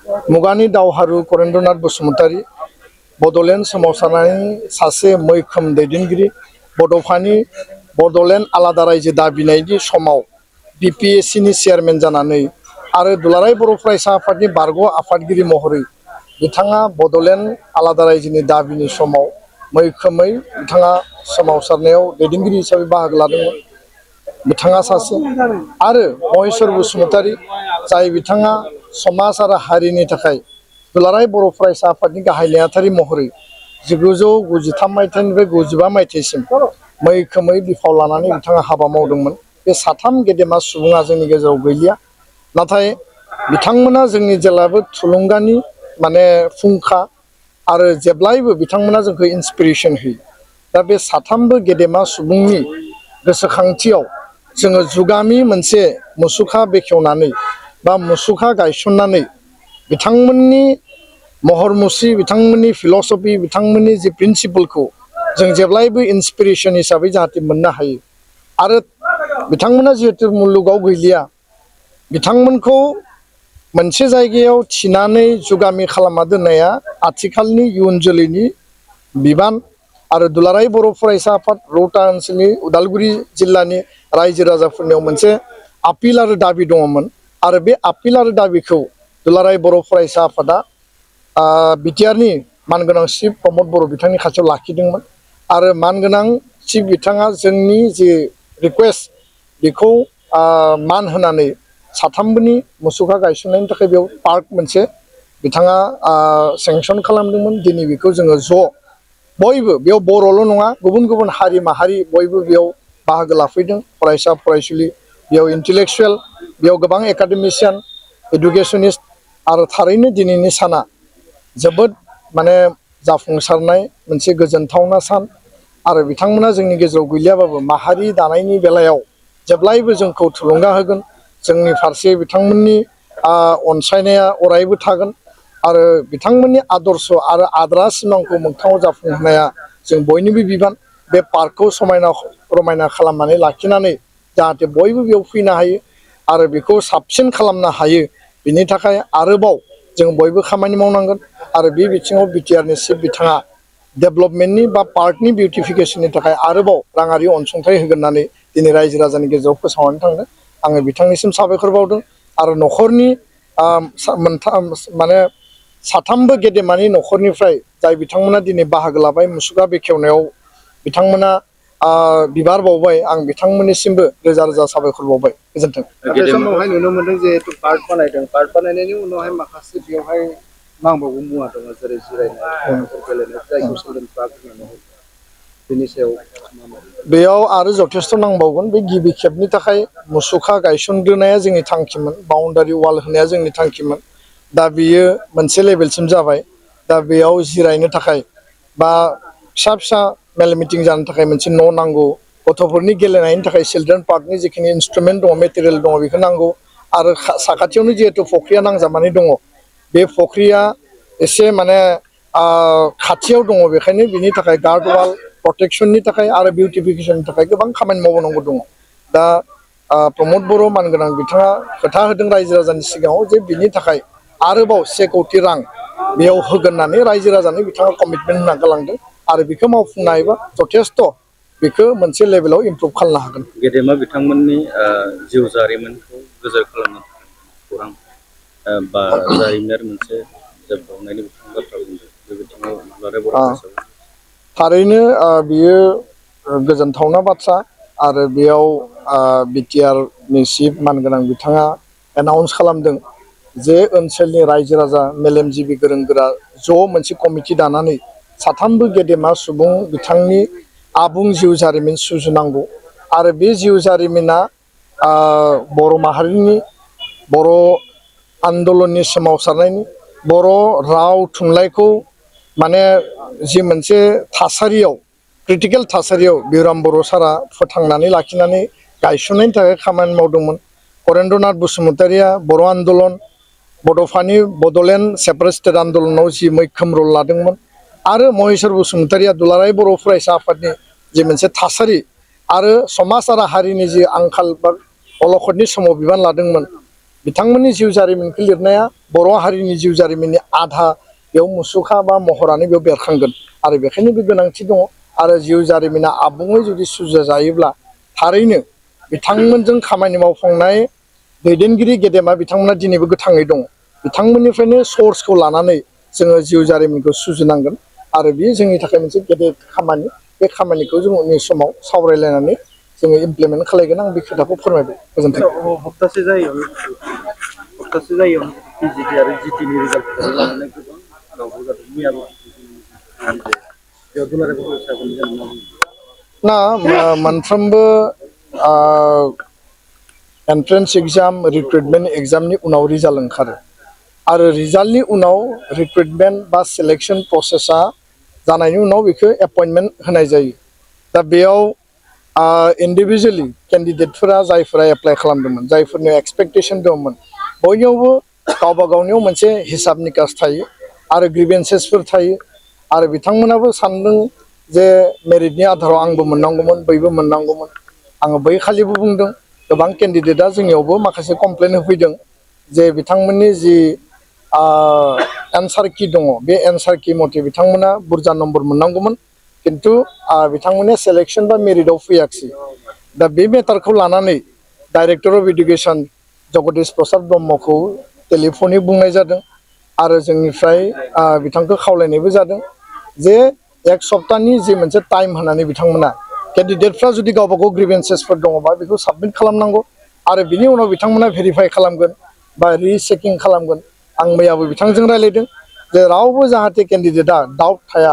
मुगानि दावहारु करेन्द्रनाथ बसुमतारी बड'लेण्ड सोमावसारनायनि सासे मैखोम दैदेनगिरि बड'फानि बड'लेण्ड आलादा रायजो दाबिनायनि समाव BPSCनि चेयारमेन जानानै आरो दुलाराय बर' फरायसा आफादनि बारग' आफादगिरि महरै बिथाङा बड'लेण्ड आलादा रायजोनि दाबिनि समाव मैखोमै बिथाङा सोमावसारनायाव दैदेनगिरि हिसाबै बाहागो लादोंमोन। बिथाङा सासे आरो महेश्वर बसुमतारी जाय बिथाङा समाज आरो हारिनि थाखाय दुलाराय बर' फरायसा आफादनि गाहाय नेहाथारि महरै 1993 मायथाइनिफ्राय 95 मायथाइसिम मैखोमै बिफाव लानानै बिथाङा हाबा मावदोंमोन। बे साथाम गेदेमा सुबुङा जोंनि गेजेराव गैलिया, नाथाय बिथांमोना जोंनि जेब्लाबो थुलुंगानि माने फुंखा आरो जेब्लायबो बिथांमोना जोंखौ इन्सपिरेसन होयो। दा बे साथामबो गेदेमा सुबुंनि गोसोखांथियाव जोङो जुगामि मोनसे मुसुखा बेखेवनानै बा मुसुखा गायसननानै बिथांमोननि महर मुस्रि, बिथांमोननि फिल'सफि, बिथांमोननि जि प्रिन्सिपलखौ जों जेब्लायबो इन्सपिरेसन हिसाबै जाहाथे मोननो हायो। आरो बिथांमोना जिहेतु मुलुगाव गैलिया, बिथांमोनखौ मोनसे जायगायाव थिनानै जुगामि खालामना दोननाया आथिखालनि इयुन जोलैनि बिबान। आरो दुलाराय बर' फरायसा आफाद रौता ओनसोलनि उदालगुरि जिल्लानि रायजो राजाफोरनियाव मोनसे आपिल आरो दाबि दङमोन। आरो बे आपिल आरो दाबिखौ दुलाराय बर' फरायसा आफादा बिटिआरनि मानगोनां चिफ प्रमद बर' बिथांनि खाथियाव लाखिदोंमोन। आरो मानगोनां चिफ बिथाङा जोंनि जि रिकुवेस्ट बेखौ मान होनानै साथामबोनि मुसुखा गायसननायनि थाखाय बेयाव पार्क मोनसे बिथाङा सेंसन खालामदोंमोन। दिनै बेखौ जोङो ज' बयबो बेयाव बर'ल' नङा, गुबुन गुबुन हारि माहारि बयबो बेयाव बाहागो लाफैदों। फरायसा फरायसुलि, बेयाव इन्टेलेक्सुवेल, बेयाव गोबां एकाडेमिशियान, इडुकेसनिस्ट। आरो थारैनो दिनैनि साना जोबोद माने जाफुंसारनाय मोनसे गोजोनथावना सान। आरो बिथांमोना जोंनि गेजेराव गैलियाबाबो माहारि दानायनि बेलायाव जेब्लायबो जोंखौ थुलुंगा होगोन। जोंनि फारसे बिथांमोननि अनसायनाया अरायबो थागोन। आरो बिथांमोननि आदर्श आरो आद्रा सिमांखौ मोगथाङाव जाफुंहोनाया जों बयनिबो बिबान। बे पार्कखौ समायना रमायना खालामनानै लाखिनानै जाहाथे बयबो बेयाव फैनो हायो आरो बेखौ साबसिन खालामनो हायो, बिनि थाखाय आरोबाव जों बयबो खामानि मावनांगोन। आरो बे बिथिङाव बिटिआरनि चिफ बिथाङा डेभेलपमेन्टनि बा पार्कनि बिउटिफिकेसननि थाखाय आरोबाव राङारि अनसुंथाइ होगोन होननानै दिनै रायजो राजानि गेजेराव फोसावनानै थांदों। आङो बिथांनिसिम साबायखर बावदों। आरो न'खरनि माने साथामबो गेदेमानि न'खरनिफ्राय जाय बिथांमोना दिनै बाहागो लाबाय मुसुखा बेखेवनायाव बिथांमोना बिबार बावबाय, आं बिथांमोननिसिमबो रोजा रोजा साबायखर बावबाय। गोजोन्थों। बे समावहाय नुनो मोनदों जिहेतु पार्क बानायदों, पार्क बानायनायनि उनावहाय माखासे बेवहाय नांबावगौ मुवा दङ, जेरै जिरायनाय गेलेनाय, जायखौ चिलड्रेन पार्क होननानै बेनि सायाव बेयाव आरो जथेस्थ' नांबावगोन। बे गिबि खेबनि थाखाय मुसुखा गायसनग्रोनाया जोंनि थांखिमोन, बाउन्डारि वाल होनाया जोंनि थांखिमोन। दा बेयो मोनसे लेभेलसिम जाबाय। दा बेयाव जिरायनो थाखाय बा फिसा फिसा मेल मिटिं जानो थाखाय मोनसे न' नांगौ। गथ'फोरनि गेलेनायनि थाखाय चिलड्रेन पार्कनि जिखिनि इन्सट्रुमेन्ट दङ, मेटेरियेल दङ, बेखौ नांगौ। आरो साखाथियावनो जिहेतु फख्रिया नांजाबनानै दङ, बे फख्रिया एसे माने खाथियाव दङ, बेखायनो बिनि थाखाय गार्ड वाल प्रटेक्सननि थाखाय आरो बिउटिफिकेसननि थाखाय गोबां खामानि मावनांगौ दङ। दा प्रमद बर' मानगोनां बिथाङा खोथा होदों रायजो राजानि सिगाङाव जे बिनि थाखाय आरोबाव 1 कौटि रां बेयाव होगोन होननानै रायजो राजानो बिथाङा कमिटमेन्ट होना गालांदों। आरो बेखौ मावफुंनो हायोबा जथेस्थ' बेखौ मोनसे लेभेलाव इमप्रुभ खालामनो हागोन। गेदेमा बिथांमोननि जिउ जारिमिनखौ गोजोर खालामनो थाखाय खौरां बा जारिमिनारि मोनसे जोबबावनायनि बाथ्रा बुंदों, बे बिथिङाव दुलाराय बर' फरायसाफोर थारैनो बियो गोजोनथावना बाथ्रा। आरो बेयाव बिटिआरनि चिफ मानगोनां बिथाङा एनाउन्स खालामदों जे ओनसोलनि रायजो राजा मेलेमजिबि गोरों गोरा ज' मोनसे कमिटि दानानै साथामबो गेदेमा सुबुं बिथांनि आबुं जिउ जारिमिन सुजुनांगौ। आरो बे जिउ जारिमिना बर' माहारिनि, बर' आन्दलननि सोमावसारनायनि, बर' राव थुनलाइखौ माने जि मोनसे थासारियाव क्रिटिकेल थासारियाव बिराम बर' सारा फोथांनानै लाखिनानै गायसननायनि थाखाय खामानि मावदोंमोन। करेन्द्रनाथ बसुमतारीया बर' आन्दलन, बड'फानि बड'लेण्ड सेपारेट स्टेट आन्दलनाव जि मैखोम रल लादोंमोन। आरो महेश्वर बसुमतारीया दुलाराय बर' फरायसा आफादनि जि मोनसे थासारि आरो समाज आरो हारिनि जि आंखाल बा अलखदनि समाव बिबान लादोंमोन। बिथांमोननि जिउ जारिमिनखौ लिरनाया बर' हारिनि जिउ जारिमिननि आधा बेयाव मुसुखा बा महरानो बेयाव बेरखांगोन आरो बेखायनो बे गोनांथि दङ आरो जिउ जारिमिना आबुङै जुदि सुजुजायोब्ला थारैनो बिथांमोनजों खामानि मावफुंनाय दैदेनगिरि गेदेमा बिथांमोना दिनैबो गोथाङै दङ बिथांमोननिफ्रायनो सर्सखौ लानानै जोङो जिउ जारिमिनखौ सुजुनांगोन आरो बेयो जोंनि थाखाय मोनसे गेदेर खामानि बे खामानिखौ जों उननि समाव सावरायलायनानै जोङो इमप्लिमेन्ट खालामगोन आं बे खोथाखौ फोरमायबाय गोजोन्थों हप्तासे जायो पिजिटि आरो जिटिनि रिजाल्टखौ लानानै गोबां दावराव जादों मैयाबो बेयाव दुलाराय बर' फरायसाफोरनि जाहोनाव ना मोनफ्रोमबो एन्ट्रेन्स एग्जाम रिक्रुटमेन्ट एग्जामनि उनाव रिजाल्ट ओंखारो आरो रिजाल्टनि उनाव रिक्रुटमेन्ट बा सिलेक्सन प्रसेसा जानायनि उनाव बेखौ एपइन्टमेन्ट होनाय जायो दा बेयाव इन्डिभिजुवेलि केन्डिडेटफोरा जायफोरा एप्लाइ खालामदोंमोन जायफोरनि एक्सपेक्टेसन दंमोन बयनियावबो गावबा गावनियाव मोनसे हिसाब निकास थायो आरो ग्रिभेन्सेसफोर थायो आरो बिथांमोनाबो सानदों जे मेरिटनि आधाराव आंबो मोननांगौमोन बैबो मोननांगौमोन आङो बै खालिबो बुंदों गोबां केन्डिडेटआ जोंनियावबो माखासे कमप्लेन होफैदों जे बिथांमोननि जि एन्सार कि दङ बे एन्सार कि मथे बिथांमोना बुरजा नम्बर मोननांगौमोन खिन्थु बिथांमोननि सेलेक्सन बा मेरिटआव फैयाखिसै दा बे मेटारखौ लानानै director of education Jagdish Prasad ब्रह्मखौ टेलिफनयै बुंनाय जादों आरो जोंनिफ्राय बिथांखौ खावलायनायबो जादों जे एक सप्ताहनि जि मोनसे टाइम होनानै बिथांमोना केन्डिडेटफ्रा जुदि गावबा गाव ग्रिभेन्सेसफोर दङबा बेखौ साबमिट खालामनांगौ आरो बिनि उनाव बिथांमोना भेरिफाइ खालामगोन बा रिचेकिं खालामगोन आं मैयाबो बिथांजों रायज्लायदों जे रावबो जाहाथे केन्डिडेटआ डाउट थाया